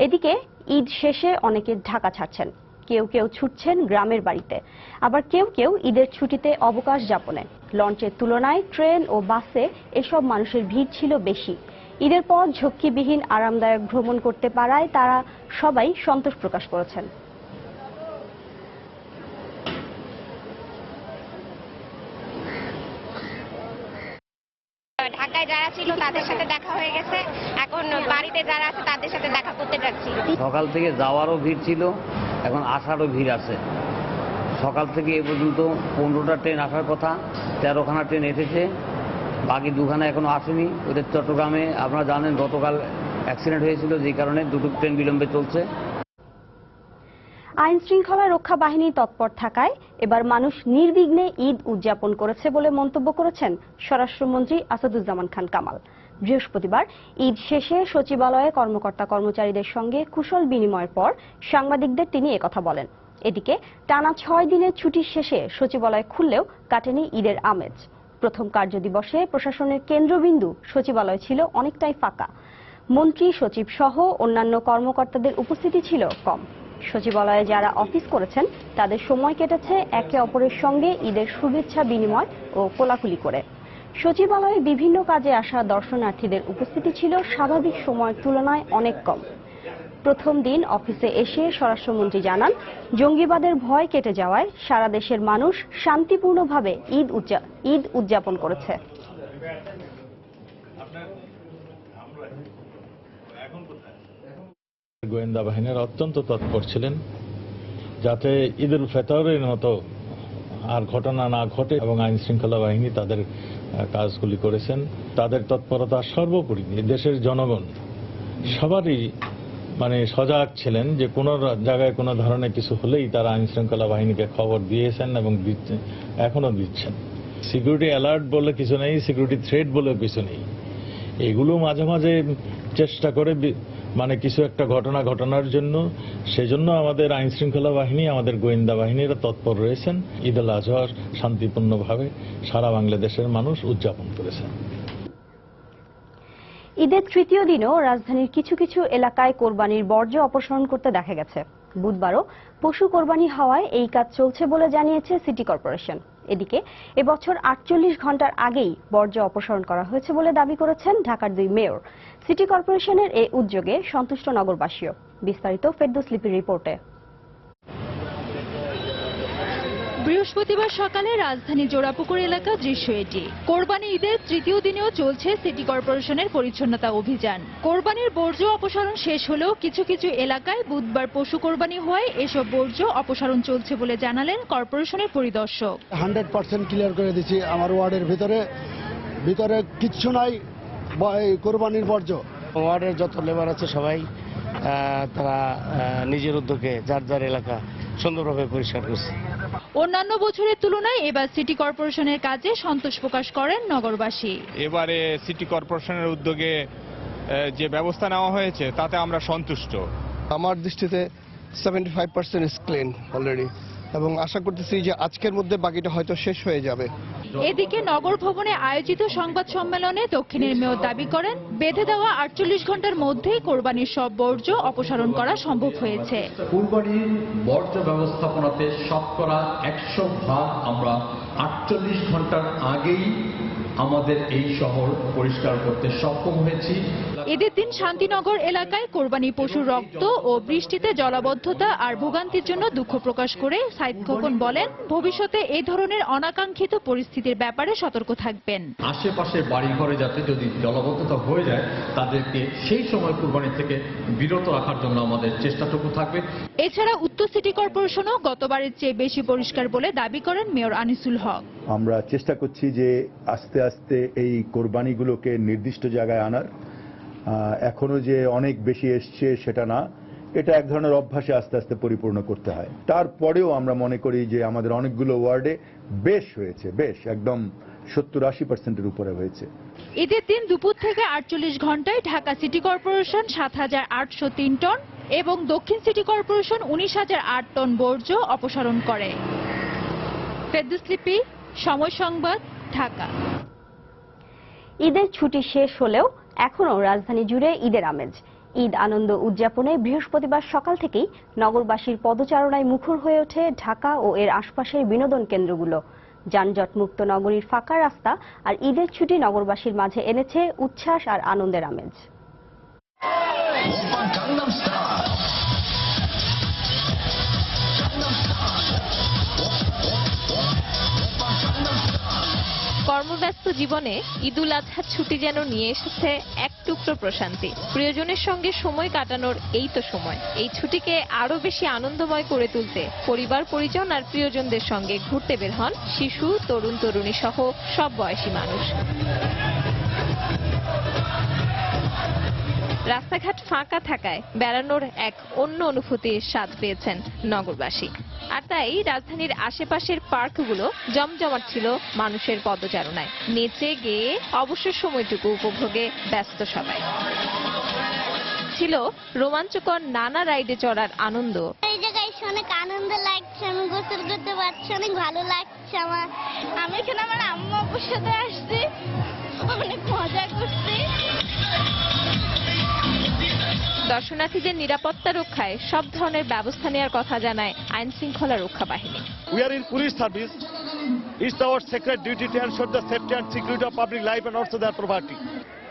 এদিকে ঈদ শেষে অনেকে ঢাকা ছাড়ছেন, কেউ কেউ ছুটছেন গ্রামের বাড়িতে, আবার কেউ কেউ ঈদের ছুটিতে অবকাশ যাপনে। লঞ্চের তুলনায় ট্রেন ও বাসে এসব মানুষের ভিড় ছিল বেশি। ঈদের পর ঝক্কিবিহীন আরামদায়ক ভ্রমণ করতে পারায় তারা সবাই সন্তোষ প্রকাশ করেছেন। ঢাকায় যারা ছিল তাদের সাথে দেখা হয়ে গেছে, এখন বাড়িতে যারা আছে তাদের সাথে দেখা করতে যাচ্ছি। সকাল থেকে যাওয়ারও ভিড় ছিল, এখন আসারও ভিড় আছে। সকাল থেকে এ পর্যন্ত 15টা ট্রেন আসার কথা, 13খানা ট্রেন এসেছে, বাকি 2খানা এখনো আসেনি। ওদের চট্টগ্রামে আপনারা জানেন গতকাল অ্যাক্সিডেন্ট হয়েছিল, যে কারণে 2টো ট্রেন বিলম্বে চলছে। আইন শৃঙ্খলা রক্ষা বাহিনী তৎপর থাকায় এবার মানুষ নির্বিঘ্নে ঈদ উদযাপন করেছে বলে মন্তব্য করেছেন স্বরাষ্ট্রমন্ত্রী আসাদুজ্জামান খান কামাল। বৃহস্পতিবার ঈদ শেষে সচিবালয়ে কর্মকর্তা কর্মচারীদের সঙ্গে কুশল বিনিময়ের পর সাংবাদিকদের তিনি একথা বলেন। এদিকে টানা 6 দিনের ছুটির শেষে সচিবালয় খুললেও কাটেনি ঈদের আমেজ। প্রথম কার্যদিবসে প্রশাসনের কেন্দ্রবিন্দু সচিবালয় ছিল অনেকটাই ফাঁকা। মন্ত্রী, সচিব সহ অন্যান্য কর্মকর্তাদের উপস্থিতি ছিল কম। সচিবালয়ে যারা অফিস করেছেন তাদের সময় কেটেছে একে অপরের সঙ্গে ঈদের শুভেচ্ছা বিনিময় ও কোলাকুলি করে। সচিবালয়ে বিভিন্ন কাজে আসা দর্শনার্থীদের উপস্থিতি ছিল স্বাভাবিক সময়ের তুলনায় অনেক কম। প্রথম দিন অফিসে এসে স্বরাষ্ট্রমন্ত্রী জানান, জঙ্গিবাদের ভয় কেটে যাওয়ায় সারা দেশের মানুষ শান্তিপূর্ণভাবে ঈদ উদযাপন করেছে। গোয়েন্দা বাহিনীর অত্যন্ত তৎপর ছিলেন যাতে ঈদুল ফিতরের মতো আর ঘটনা না ঘটে, এবং আইন শৃঙ্খলা বাহিনী তাদের কাজগুলি করেছেন। তাদের তৎপরতা সর্বোপরি দেশের জনগণ সবারই সজাগ ছিলেন যে কোনো জায়গায় কোনো ধরনের কিছু হলেই তারা আইন শৃঙ্খলা বাহিনীকে খবর দিয়েছেন এবং এখনো দিচ্ছেন। সিকিউরিটি অ্যালার্ট বলে কিছু নেই, সিকিউরিটি থ্রেট বলে কিছু নেই। এগুলো মাঝে মাঝে চেষ্টা করে মানে কিছু একটা ঘটনা ঘটানোর জন্য, সেজন্য আমাদের আইন শৃঙ্খলা বাহিনী, আমাদের গোয়েন্দা বাহিনীরা তৎপর রয়েছেন। ঈদ উল আজহা শান্তিপূর্ণভাবে সারা বাংলাদেশের মানুষ উদযাপন করেছেন। ঈদের তৃতীয় দিনও রাজধানীর কিছু কিছু এলাকায় কোরবানির বর্জ্য অপসারণ করতে দেখা গেছে। বুধবারও পশু কোরবানি হওয়ায় এই কাজ চলছে বলে জানিয়েছে সিটি কর্পোরেশন। এদিকে এবছর 48 ঘন্টার আগেই বর্জ্য অপসারণ করা হয়েছে বলে দাবি করেছেন ঢাকার 2 মেয়র। সিটি কর্পোরেশনের এই উদ্যোগে সন্তুষ্ট নগরবাসীও। বিস্তারিত ফেরদৌস লিপির রিপোর্টে। বৃহস্পতিবার সকালে রাজধানী জোড়াপুকুর এলাকা দৃশ্য এটি। কোরবানি ঈদের তৃতীয় দিনেও চলছে সিটি কর্পোরেশনের পরিচ্ছন্নতা অভিযান। কোরবানির বর্জ্য অপসারণ শেষ হলেও কিছু কিছু এলাকায় বুধবার পশু কোরবানি হওয়ায় এসব বর্জ্য অপসারণ চলছে বলে জানালেন কর্পোরেশনের পরিদর্শক। 100% ক্লিয়ার করে দিচ্ছি। আমার ওয়ার্ডের ভিতরে কিচ্ছু নাই কোরবানির বর্জ্য। ওয়ার্ডের যত লেবার আছে সবাই তারা নিজের উদ্যোগে যার যার এলাকা সুন্দরভাবে পরিষ্কার করছে। অন্যান্য বছরের তুলনায় এবার সিটি কর্পোরেশনের কাজে সন্তোষ প্রকাশ করেন নগরবাসী। এবারে সিটি কর্পোরেশনের উদ্যোগে যে ব্যবস্থা নেওয়া হয়েছে তাতে আমরা সন্তুষ্ট। আমার দৃষ্টিতে 75% ইজ ক্লিন অলরেডি, এবং আশা করতেছি যে আজকের মধ্যে বাকিটা হয়তো শেষ হয়ে যাবে। এদিকে নগর ভবনে আয়োজিত সংবাদ সম্মেলনে দক্ষিণের মেয়র দাবি করেন বেঁধে দেওয়া 48 ঘন্টার মধ্যেই কোরবানির সব বর্জ্য অপসারণ করা সম্ভব হয়েছে। কোরবানির বর্জ্য ব্যবস্থাপনাতে শতকরা 100% আমরা 48 ঘন্টার আগেই আমাদের এই শহর পরিষ্কার করতে সক্ষম হয়েছি। ঈদের দিন শান্তিনগর এলাকায় কোরবানি পশুর রক্ত ও বৃষ্টিতে জলাবদ্ধতা আর ভোগান্তির জন্য দুঃখ প্রকাশ করে সাইদ খোকন বলেন, ভবিষ্যতে এই ধরনের অনাকাঙ্ক্ষিত পরিস্থিতির ব্যাপারে সতর্ক থাকবেন। আশেপাশে বাড়িঘরে যাতে যদি জলাবদ্ধতা হয়ে যায় তাদেরকে সেই সময় কোরবানি থেকে বিরত রাখার জন্য আমাদের চেষ্টাটুকু থাকবে। এছাড়া উত্তর সিটি কর্পোরেশনও গতবারের চেয়ে বেশি পরিষ্কার বলে দাবি করেন মেয়র আনিসুল হক। আমরা চেষ্টা করছি যে আস্তে আস্তে এই কোরবানিগুলোকে নির্দিষ্ট জায়গায় আনার। এখনো যে অনেক বেশি এসছে সেটা না, এটা এক ধরনের অভ্যাসে আস্তে আস্তে পরিপূর্ণ করতে হয়। তারপরেও আমরা মনে করি যে আমাদের অনেকগুলো ওয়ার্ডে বেশ হয়েছে, বেশ একদম 70-80% উপরে হয়েছে। ঈদের দিন দুপুর থেকে 48 ঘন্টায় ঢাকা সিটি কর্পোরেশন 7,803 টন এবং দক্ষিণ সিটি কর্পোরেশন 19,008 টন বর্জ্য অপসারণ করে। ফেরদৌস লিপি, সময় সংবাদ, ঢাকা। ঈদের ছুটি শেষ হলেও এখনও রাজধানী জুড়ে ঈদের আমেজ। ঈদ আনন্দ উদযাপনে বৃহস্পতিবার সকাল থেকেই নগরবাসীর পদচারণায় মুখর হয়ে ওঠে ঢাকা ও এর আশপাশের বিনোদন কেন্দ্রগুলো। যানজট মুক্ত নগরীর ফাঁকা রাস্তা আর ঈদের ছুটি নগরবাসীর মাঝে এনেছে উচ্ছ্বাস আর আনন্দের আমেজ। কর্মব্যস্ত জীবনে ঈদ উল আজহার ছুটি যেন নিয়ে এসেছে এক টুকরো প্রশান্তি। প্রিয়জনের সঙ্গে সময় কাটানোর এই তো সময়। এই ছুটিকে আরো বেশি আনন্দময় করে তুলতে পরিবার পরিজন আর প্রিয়জনদের সঙ্গে ঘুরতে বের হন শিশু, তরুণ তরুণী সহ সব বয়সী মানুষ। রাস্তাঘাট ফাঁকা থাকায় বেড়ানোর এক অন্য অনুভূতির স্বাদ পেয়েছেন নগরবাসী। আর তাই রাজধানীর আশেপাশের পার্কগুলো জমজমাট ছিল মানুষের পদচারণায়। নেচে গেয়ে অবসর সময়টুকু উপভোগে ব্যস্ত সবাই। ছিল রোমাঞ্চকর নানা রাইডে চড়ার আনন্দ। এই জায়গায় অনেক আনন্দ লাগছে, আমি গোসল করতে পারছি, অনেক ভালো লাগছে আমার। আমি এখানে আমার আম্মু আব্বুর সাথে আসছি, অনেক মজা করছি। দর্শনার্থীদের নিরাপত্তা রক্ষায় সব ধরনের ব্যবস্থা নেওয়ার কথা জানায় আইন শৃঙ্খলা রক্ষা বাহিনী। We are in police service. It's our sacred duty to ensure the safety and security of public life and also their property.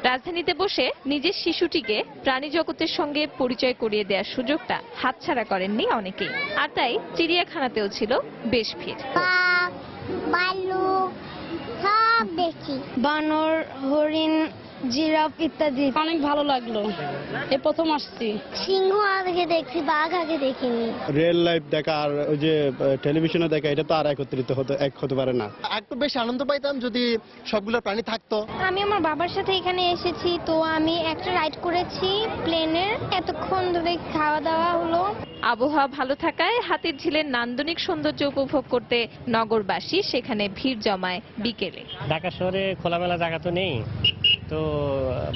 রাজধানীতে বসে নিজের শিশুটিকে প্রাণী জগতের সঙ্গে পরিচয় করিয়ে দেওয়ার সুযোগটা হাতছাড়া করেননি অনেকেই। আর তাই চিড়িয়াখানাতেও ছিল বেশ ভিড়। ভালুক সব দেখি, বানর, হরিণ, জিরাফ ইত্যাদি। অনেক ভালো লাগলো, এই প্রথম আসছি। সিংহ আগে দেখছি, বাঘ আগে দেখিনি। রিয়েল লাইফ দেখা আর ওই যে টেলিভিশনে দেখা, এটা তো আর এক হতে পারে না। একটু বেশি আনন্দ পাইতাম যদি সবগুলো প্রাণী থাকতো। আমি আমার বাবার সাথে এখানে এসেছি, তো আমি একটা রাইড করেছি প্লেনের, এতক্ষণ ধরে খাওয়া দাওয়া হলো। আবহাওয়া ভালো থাকায় হাতির ঝিলের নান্দনিক সৌন্দর্য উপভোগ করতে নগরবাসী সেখানে ভিড় জমায় বিকেলে। ঢাকা শহরে খোলামেলা জায়গা তো নেই, তো তো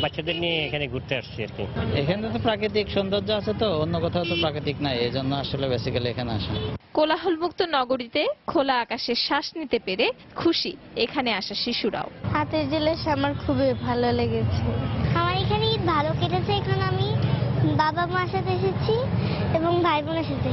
বাচ্চাদের নিয়ে এখানে ঘুরতে আসছি আর কি। এখানে তো প্রাকৃতিক সৌন্দর্য আছে, তো অন্য কোথাও তো প্রাকৃতিক নাই, এই জন্য আসলে বেসিক্যালি এখানে আসা। কোলাহলমুক্ত নগরীতে খোলা আকাশে শ্বাস নিতে পেরে খুশি এখানে আসা শিশুরাও। হাতের জিনিস আমার খুবই ভালো লেগেছে। আমার এখানে ঈদ ভালো কেটেছে। এখন আমি বাবা মার সাথে এসেছি এবং ভাই বোনের সাথে,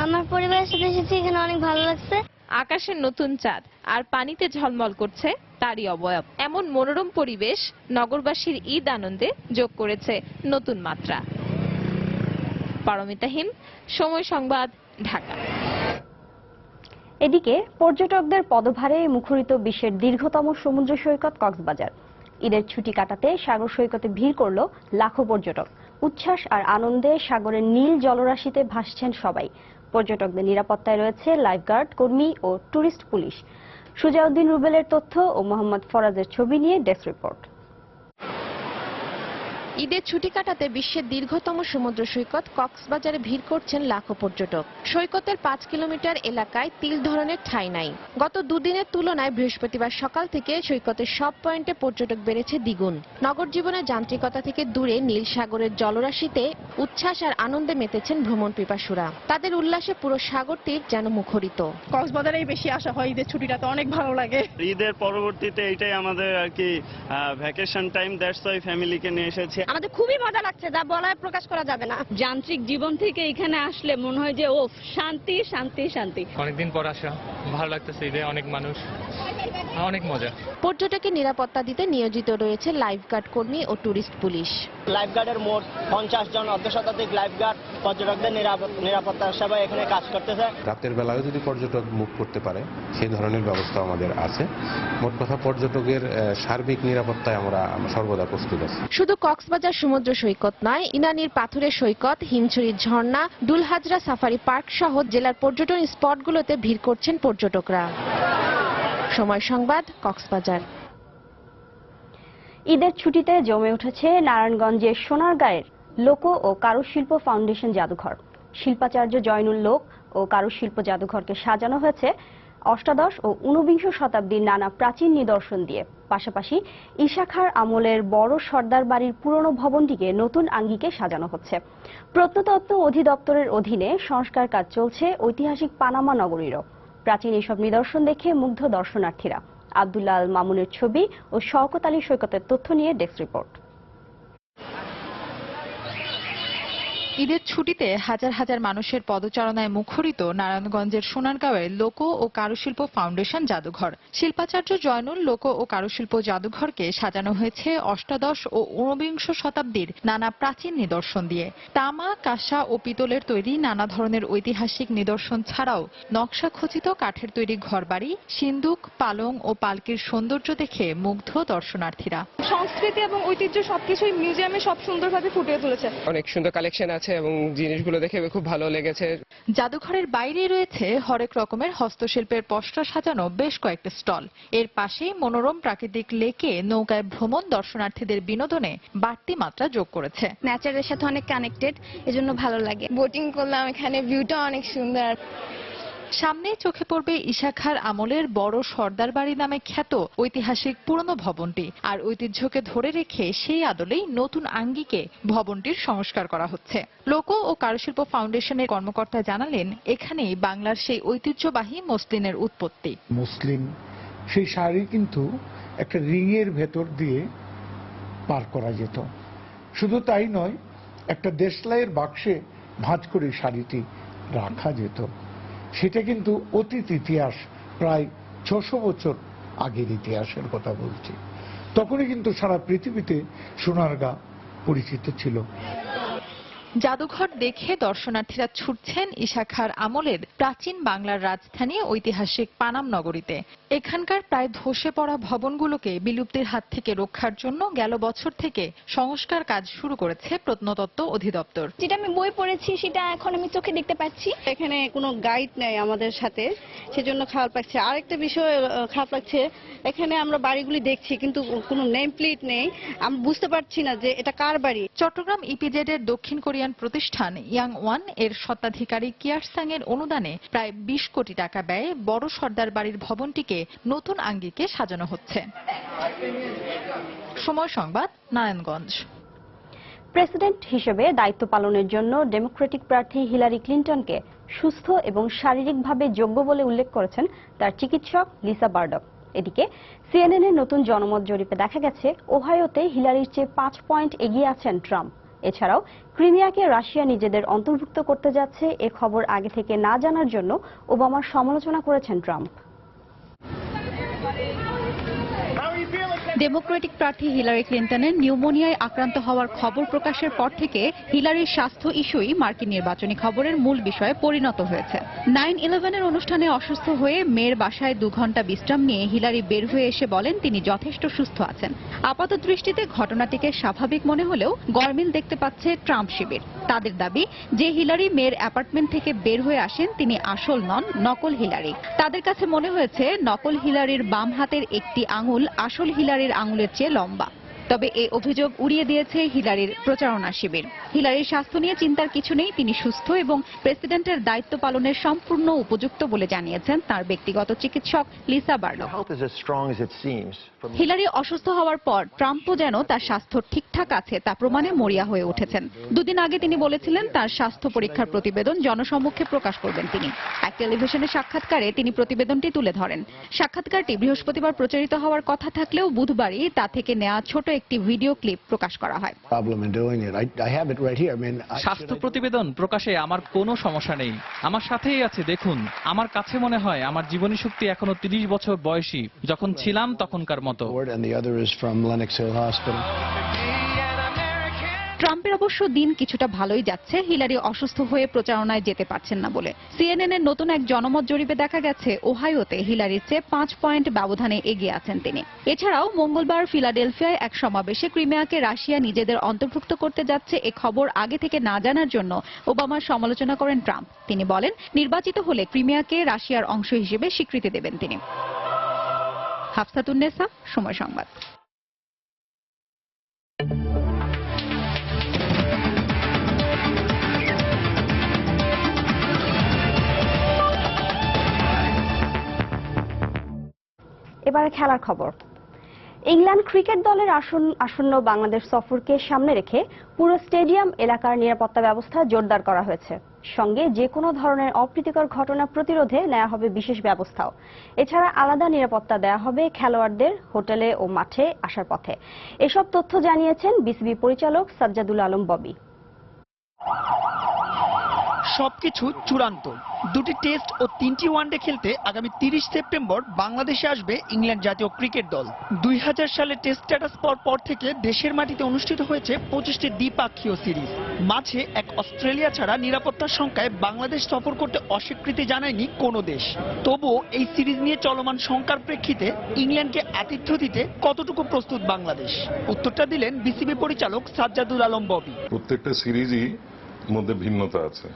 আমার পরিবারের সাথে এসেছি। এখানে অনেক ভালো লাগছে। আকাশের নতুন চাঁদ আর পানিতে ঝলমল করছে তারই অবয়ব। এমন মনোরম পরিবেশ নগরবাসীর ঈদ আনন্দে যোগ করেছে নতুন মাত্রা। পারমিতা হিম, সময় সংবাদ, ঢাকা। এদিকে পর্যটকদের পদভারে মুখরিত বিশ্বের দীর্ঘতম সমুদ্র সৈকত কক্সবাজার। ঈদের ছুটি কাটাতে সাগর সৈকতে ভিড় করল লাখো পর্যটক। উচ্ছ্বাস আর আনন্দে সাগরের নীল জলরাশিতে ভাসছেন সবাই। পর্যটকদের নিরাপত্তায় রয়েছে লাইফগার্ড কর্মী ও টুরিস্ট পুলিশ। সুজাউদ্দিন রুবেলের তথ্য ও মোহাম্মদ ফরাজের ছবি নিয়ে ডেস্ক রিপোর্ট। ঈদের ছুটি কাটাতে বিশ্বের দীর্ঘতম সমুদ্র সৈকত কক্সবাজারে ভিড় করছেন লাখো পর্যটক। সৈকতের 5 কিলোমিটার এলাকায় তিল ধরনের ঠাঁই নাই। গত দুদিনের তুলনায় বৃহস্পতিবার সকাল থেকে সৈকতের সব পয়েন্টে পর্যটক বেড়েছে দ্বিগুণ। নগর জীবনের যান্ত্রিকতা থেকে দূরে নীল সাগরের জলরাশিতে উচ্ছ্বাস আর আনন্দে মেতেছেন ভ্রমণ পিপাসুরা। তাদের উল্লাসে পুরো সাগর তীর যেন মুখরিত। কক্সবাজারেই বেশি আসা হয় ঈদের ছুটিটা, তো অনেক ভালো লাগে। ঈদের পরবর্তীতে এটাই আমাদের আর কি ভ্যাকেশন টাইম, দ্যাটস ওয়াই ফ্যামিলিকে নিয়ে এসেছি। আমাদের খুবই মজা লাগছে, যা বলায় প্রকাশ করা যাবে না। যান্ত্রিক জীবন থেকে এখানে আসলে মনে হয় যে ও শান্তি শান্তি শান্তি। অনেকদিন পর আসা, ভালো লাগতেছে। ঈদে অনেক মানুষ, অনেক মজা। পর্যটকের নিরাপত্তা দিতে নিয়োজিত রয়েছে লাইফগার্ড কর্মী ও টুরিস্ট পুলিশ। লাইফগার্ডের মোট 50 জন, অর্ধশতাধিক লাইফগার্ড পর্যটকদের নিরাপত্তা সেবায় এখানে কাজ করতেছে। রাতের বেলায় যদি পর্যটক মুভ করতে পারে সেই ধরনের ব্যবস্থা আমাদের আছে। মোট কথা পর্যটকের সার্বিক নিরাপত্তায় আমরা সর্বদা প্রস্তুত আছি। শুধু কক্সবাজার সমুদ্র সৈকত নয়, ইনানির পাথুরে সৈকত, হিমছড়ির ঝর্ণা, দুলহাজরা সাফারি পার্ক সহ জেলার পর্যটন স্পটগুলোতে ভিড় করছেন পর্যটকরা। সময় সংবাদ, কক্সবাজার। ঈদের ছুটিতে জমে উঠেছে নারায়ণগঞ্জের সোনারগাঁয়ের লোক ও কারুশিল্প ফাউন্ডেশন জাদুঘর। শিল্পাচার্য জয়নুল লোক ও কারুশিল্প জাদুঘরকে সাজানো হয়েছে অষ্টাদশ ও ঊনবিংশ শতাব্দীর নানা প্রাচীন নিদর্শন দিয়ে। পাশাপাশি ঈশা খাঁর আমলের বড় সর্দার বাড়ির পুরনো ভবনটিকে নতুন আঙ্গিকে সাজানো হচ্ছে। প্রত্নতত্ত্ব অধিদপ্তরের অধীনে সংস্কার কাজ চলছে ঐতিহাসিক পানামা নগরীরও। প্রাচীন এসব নিদর্শন দেখে মুগ্ধ দর্শনার্থীরা। আব্দুল্লাহ আল মামুনের ছবি ও শওকত আলী সৈকতের তথ্য নিয়ে ডেস্ক রিপোর্ট। ঈদের ছুটিতে হাজার হাজার মানুষের পদচারণায় মুখরিত নারায়ণগঞ্জের সোনারগাঁওয়ের লোক ও কারুশিল্প ফাউন্ডেশন জাদুঘর। শিল্পাচার্য জয়নুল লোক ও কারুশিল্প জাদুঘরকে সাজানো হয়েছে অষ্টাদশ ও ঊনবিংশ শতাব্দীর নানা প্রাচীন নিদর্শন দিয়ে। তামা, কাঁসা ও পিতলের তৈরি নানা ধরনের ঐতিহাসিক নিদর্শন ছাড়াও নকশা খচিত কাঠের তৈরি ঘরবাড়ি, সিন্দুক, পালং ও পালকির সৌন্দর্য দেখে মুগ্ধ দর্শনার্থীরা। সংস্কৃতি এবং ঐতিহ্য সবকিছুই মিউজিয়ামে সব সুন্দরভাবে ফুটিয়ে তুলেছে। অনেক সুন্দর কালেকশন আছে এবং জিনিসগুলো দেখে খুব ভালো লেগেছে। জাদুঘরের বাইরে রয়েছে হরেক রকমের হস্তশিল্পের পসরা সাজানো বেশ কয়েকটা স্টল। এর পাশেই মনোরম প্রাকৃতিক লেকে নৌকায় ভ্রমণ দর্শনার্থীদের বিনোদনে বাড়তি মাত্রা যোগ করেছে। নেচারের সাথে অনেক কানেক্টেড, এজন্য ভালো লাগে। বোটিং করলাম, এখানে ভিউটা অনেক সুন্দর। সামনে চোখে পড়বে ঈশা খাঁর আমলের বড় সর্দার বাড়ি নামে খ্যাত ঐতিহাসিক পুরনো ভবনটি। আর ঐতিহ্যকে ধরে রেখে সেই আদলেই নতুন আঙ্গিকে ভবনটির সংস্কার করা হচ্ছে। লোক ও কারুশিল্প ফাউন্ডেশনের কর্মকর্তা জানালেন, এখানেই বাংলার সেই ঐতিহ্যবাহী মসলিনের উৎপত্তি। মুসলিম সেই শাড়ি কিন্তু একটা রিংয়ের ভেতর দিয়ে পার করা যেত। শুধু তাই নয়, একটা দেশলাইয়ের বাক্সে ভাঁজ করে শাড়িটি রাখা যেত। সেটা কিন্তু অতীত ইতিহাস, প্রায় 600 বছর আগের ইতিহাসের কথা বলছি। তখনই কিন্তু সারা পৃথিবীতে সোনারগাঁ পরিচিত ছিল। জাদুঘর দেখে দর্শনার্থীরা ছুটছেন ঈশা খাঁর আমলের প্রাচীন বাংলার রাজধানী ঐতিহাসিক পানাম নগরীতে। এখানকার প্রায় ধসে পড়া ভবনগুলোকে বিলুপ্তির হাত থেকে রক্ষার জন্য গেল বছর থেকে সংস্কার কাজ শুরু করেছে প্রত্নতত্ত্ব অধিদপ্তর। যেটা আমি বই পড়েছি সেটা এখন আমি চোখে দেখতে পাচ্ছি। এখানে কোনো গাইড নেই আমাদের সাথে, সেজন্য খারাপ লাগছে। আরেকটা বিষয় খারাপ লাগছে, এখানে আমরা বাড়িগুলি দেখছি কিন্তু কোনো নেম প্লেট নেই, আমরা বুঝতে পারছি না যে এটা কার বাড়ি। চট্টগ্রাম ইপিজেড এর দক্ষিণ কোরিয়ান প্রতিষ্ঠান ইয়াং ওয়ান এর স্বত্বাধিকারী কিয়ারসাং এর অনুদানে প্রায় 20 কোটি টাকা ব্যয়ে বড় সর্দার বাড়ির ভবনটিকে নতুন আঙ্গিকে সাজানো হচ্ছে। সময় সংবাদ, নারায়ণগঞ্জ। প্রেসিডেন্ট হিসেবে দায়িত্ব পালনের জন্য ডেমোক্রেটিক প্রার্থী হিলারি ক্লিন্টনকে সুস্থ এবং শারীরিকভাবে যোগ্য বলে উল্লেখ করেছেন তার চিকিৎসক লিসা বারডক। এদিকে সিএনএন-এর নতুন জনমত জরিপে দেখা গেছে ওহাইওতে হিলারির চেয়ে 5 পয়েন্ট এগিয়ে আছেন ট্রাম্প। এছাড়াও ক্রিমিয়াকে রাশিয়া নিজেদের অন্তর্ভুক্ত করতে যাচ্ছে এ খবর আগে থেকে না জানার জন্য ওবামার সমালোচনা করেছেন ট্রাম্প। ডেমোক্রেটিক প্রার্থী হিলারি ক্লিন্টনের নিউমোনিয়ায় আক্রান্ত হওয়ার খবর প্রকাশের পর থেকে হিলারির স্বাস্থ্য ইস্যুই মার্কিন নির্বাচনী খবরের মূল বিষয়ে পরিণত হয়েছে। 9/11-এর অনুষ্ঠানে অসুস্থ হয়ে মেয়ের বাসায় 2 ঘন্টা বিশ্রাম নিয়ে হিলারি বের হয়ে এসে বলেন তিনি যথেষ্ট সুস্থ আছেন। আপাত দৃষ্টিতে ঘটনাটিকে স্বাভাবিক মনে হলেও গরমিল দেখতে পাচ্ছে ট্রাম্প শিবির। তাদের দাবি যে হিলারি মেয়ের অ্যাপার্টমেন্ট থেকে বের হয়ে আসেন তিনি আসল নন, নকল হিলারি। তাদের কাছে মনে হয়েছে নকল হিলারির বাম হাতের একটি আঙুল আসল হিলারির আঙুলের চেয়ে লম্বা। তবে এই অভিযোগ উড়িয়ে দিয়েছে হিলারির প্রচারণা শিবির। হিলারির স্বাস্থ্য নিয়ে চিন্তার কিছু নেই, তিনি সুস্থ এবং প্রেসিডেন্টের দায়িত্ব পালনের সম্পূর্ণ উপযুক্ত বলে জানিয়েছেন তার ব্যক্তিগত চিকিৎসক লিসা বারডক। হিলারি অসুস্থ হওয়ার পর ট্রাম্পও যেন তার স্বাস্থ্য ঠিকঠাক আছে তা প্রমাণে মরিয়া হয়ে উঠেছেন। 2 দিন আগে তিনি বলেছিলেন তার স্বাস্থ্য পরীক্ষার প্রতিবেদন জনসম্মুখে প্রকাশ করবেন তিনি। এক টেলিভিশনের সাক্ষাৎকারে তিনি প্রতিবেদনটি তুলে ধরেন। সাক্ষাৎকারটি বৃহস্পতিবার প্রচারিত হওয়ার কথা থাকলেও বুধবারই তা থেকে নেওয়া ছোট একটি ভিডিও ক্লিপ প্রকাশ করা হয়। স্বাস্থ্য প্রতিবেদন প্রকাশে আমার কোনো সমস্যা নেই, আমার সাথেই আছে দেখুন। আমার কাছে মনে হয় আমার জীবনী শক্তি এখনো 30 বছর বয়সী যখন ছিলাম তখনকার মতো। ট্রাম্পের অবশ্য দিন কিছুটা ভালোই যাচ্ছে, হিলারি অসুস্থ হয়ে প্রচারণায় যেতে পারছেন না বলে। সিএনএন-এর নতুন এক জনমত জরিপে দেখা গেছে ওহাইওতে হিলারির চেয়ে 5 পয়েন্ট ব্যবধানে এগিয়ে আছেন তিনি। এছাড়াও মঙ্গলবার ফিলাডেলফিয়ায় এক সমাবেশে ক্রিমিয়াকে রাশিয়া নিজেদের অন্তর্ভুক্ত করতে যাচ্ছে এ খবর আগে থেকে না জানার জন্য ওবামার সমালোচনা করেন ট্রাম্প। তিনি বলেন নির্বাচিত হলে ক্রিমিয়াকে রাশিয়ার অংশ হিসেবে স্বীকৃতি দেবেন তিনি। হাফসাতুন্নেসা, সময় সংবাদ। এবারে খেলার খবর। ইংল্যান্ড ক্রিকেট দলের আসন্ন বাংলাদেশ সফরকে সামনে রেখে পুরো স্টেডিয়াম এলাকার নিরাপত্তা ব্যবস্থা জোরদার করা হয়েছে। সঙ্গে যে কোনো ধরনের অপ্রীতিকর ঘটনা প্রতিরোধে নেওয়া হবে বিশেষ ব্যবস্থাও। এছাড়া আলাদা নিরাপত্তা দেওয়া হবে খেলোয়াড়দের হোটেলে ও মাঠে আসার পথে। এসব তথ্য জানিয়েছেন বিসিবি পরিচালক সাজ্জাদুল আলম ববি। সবকিছু চূড়ান্ত। 2টি টেস্ট ও 3টি ওয়ানডে খেলতে আগামী 30 সেপ্টেম্বর বাংলাদেশে আসবে ইংল্যান্ড জাতীয় ক্রিকেট দল। 2000 সালে টেস্ট স্ট্যাটাস পাওয়ার পর থেকে দেশের মাটিতে অনুষ্ঠিত হয়েছে 25টি দ্বিপাক্ষীয় সিরিজ। মাঝে এক অস্ট্রেলিয়া ছাড়া নিরাপত্তার শঙ্কায় বাংলাদেশ সফর করতে অস্বীকৃতি জানায়নি কোনো দেশ। তবুও এই সিরিজ নিয়ে চলমান শঙ্কার প্রেক্ষিতে ইংল্যান্ডকে আতিথ্য দিতে কতটুকু প্রস্তুত বাংলাদেশ? উত্তরটা দিলেন বিসিবি পরিচালক সাজ্জাদুল আলম ববি। প্রত্যেকটা সিরিজই মধ্যে ভিন্নতা আছে।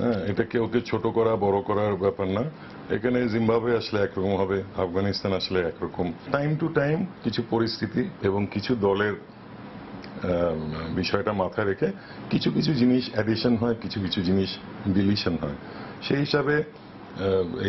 হ্যাঁ, এটা কেউ ছোট করা বড় করার ব্যাপার না। এখানে জিম্বাবুয়ে আসলে একরকম হবে, আফগানিস্তান আসলে একরকম। টাইম টু টাইম কিছু পরিস্থিতি এবং কিছু দলের বিষয়টা মাথায় রেখে কিছু কিছু জিনিস অ্যাডিশন হয়, কিছু কিছু জিনিস ডিলিশন হয়। সেই হিসাবে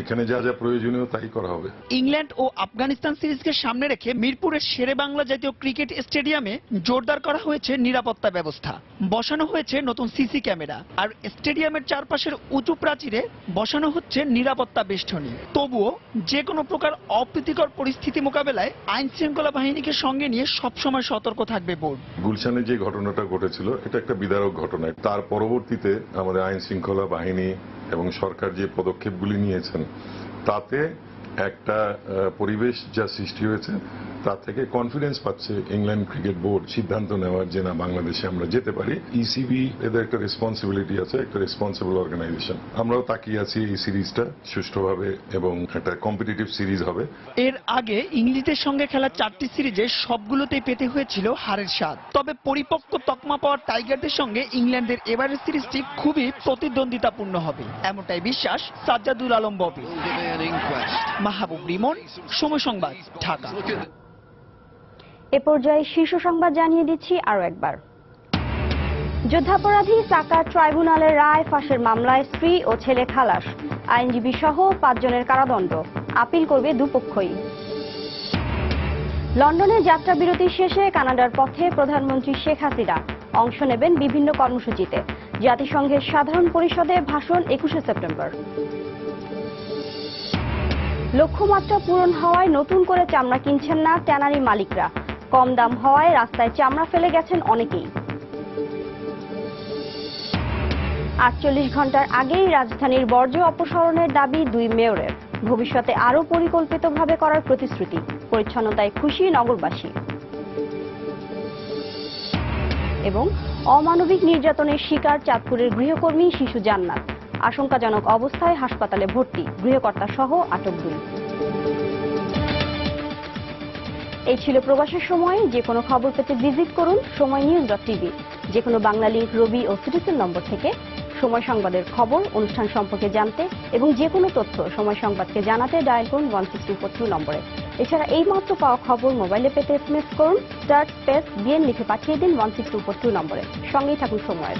এখানে যা যা প্রয়োজনীয় তাই করা হবে। ইংল্যান্ড ও আফগানিস্তান সিরিজকে সামনে রেখে মিরপুরের শেরে বাংলা জাতীয় ক্রিকেট স্টেডিয়ামে জোরদার করা হয়েছে নিরাপত্তা ব্যবস্থা। বসানো হয়েছে নতুন সিসি ক্যামেরা, আর স্টেডিয়ামের চারপাশের উঁচু প্রাচীরে বসানো হচ্ছে নিরাপত্তা বেষ্টনী। তবুও যে কোনো প্রকার অপ্রীতিকর পরিস্থিতি মোকাবেলায় আইন শৃঙ্খলা বাহিনীকে সঙ্গে নিয়ে সবসময় সতর্ক থাকবে বোর্ড। গুলশানে যে ঘটনাটা ঘটেছিল এটা একটা বিদারক ঘটনা। তার পরবর্তীতে আমাদের আইন শৃঙ্খলা বাহিনী এবং সরকার যে পদক্ষেপগুলি নিয়েছেন তাতে একটা পরিবেশ যা সৃষ্টি হয়েছে তার থেকে কনফিডেন্স পাচ্ছে ইংল্যান্ড ক্রিকেট বোর্ড সিদ্ধান্ত নেওয়ার যে না বাংলাদেশে আমরা যেতে পারি। ইসিবি এদের একটা রেসপন্সিবিলিটি আছে, একটা রেসপন্সিবল অর্গানাইজেশন। আমরাও তাকিয়ে আছি এই সিরিজটা সুষ্ঠুভাবে এবং একটা কম্পিটিটিভ সিরিজ হবে। এর আগে ইংলিশদের সঙ্গে খেলা 4টি সিরিজে সবগুলোতেই পেতে হয়েছিল হারের স্বাদ। তবে পরিপক্ক তকমা পাওয়া টাইগারদের সঙ্গে ইংল্যান্ডের এবারের সিরিজটি খুবই প্রতিদ্বন্দ্বিতাপূর্ণ হবে, এমনটাই বিশ্বাস সাজ্জাদুল আলম ববি। মাহবুব রিমন, সময় সংবাদ, ঢাকা। এ পর্যায়ে শীর্ষ সংবাদ জানিয়ে দিচ্ছি আরো একবার। যুদ্ধাপরাধী সাকার ট্রাইব্যুনালের রায় ফাঁসের মামলায় স্ত্রী ও ছেলে খালাস, আইনজীবী সহ 5 জনের কারাদণ্ড। আপিল করবে দুপক্ষই। লন্ডনে যাত্রা বিরতি শেষে কানাডার পথে প্রধানমন্ত্রী শেখ হাসিনা অংশ নেবেন বিভিন্ন কর্মসূচিতে। জাতিসংঘের সাধারণ পরিষদে ভাষণ 21শে সেপ্টেম্বর। লক্ষ্যমাত্রা পূরণ হওয়ায় নতুন করে চামড়া কিনছেন না ট্যানারি মালিকরা। কম দাম হওয়ায় রাস্তায় চামড়া ফেলে গেছেন অনেকেই। 48 ঘন্টার আগেই রাজধানীর বর্জ্য অপসারণের দাবি 2 মেয়রের। ভবিষ্যতে আরও পরিকল্পিতভাবে করার প্রতিশ্রুতি। পরিচ্ছন্নতায় খুশি নগরবাসী। এবং অমানবিক নির্যাতনের শিকার চাঁদপুরের গৃহকর্মী শিশু জান্নাত। আশঙ্কাজনক অবস্থায় হাসপাতালে ভর্তি। গৃহকর্তা সহ আটক 2। এই ছিল প্রবাসের সময়। যে কোনো খবর পেতে ভিজিট করুন সময়নিউজ.tv। যে কোনো বাংলা লিংক, রবি ও সিটিসেল নম্বর থেকে সময় সংবাদের খবর, অনুষ্ঠান সম্পর্কে জানতে এবং যে কোনো তথ্য সময় সংবাদকে জানাতে ডায়াল করুন 16242 নম্বরে। এছাড়া এই মাত্র পাওয়া খবর মোবাইলে পেতে SMS করুন *দিয়ে লিখে পাঠিয়ে দিন 16242 নম্বরে। সঙ্গেই থাকুন সময়ের।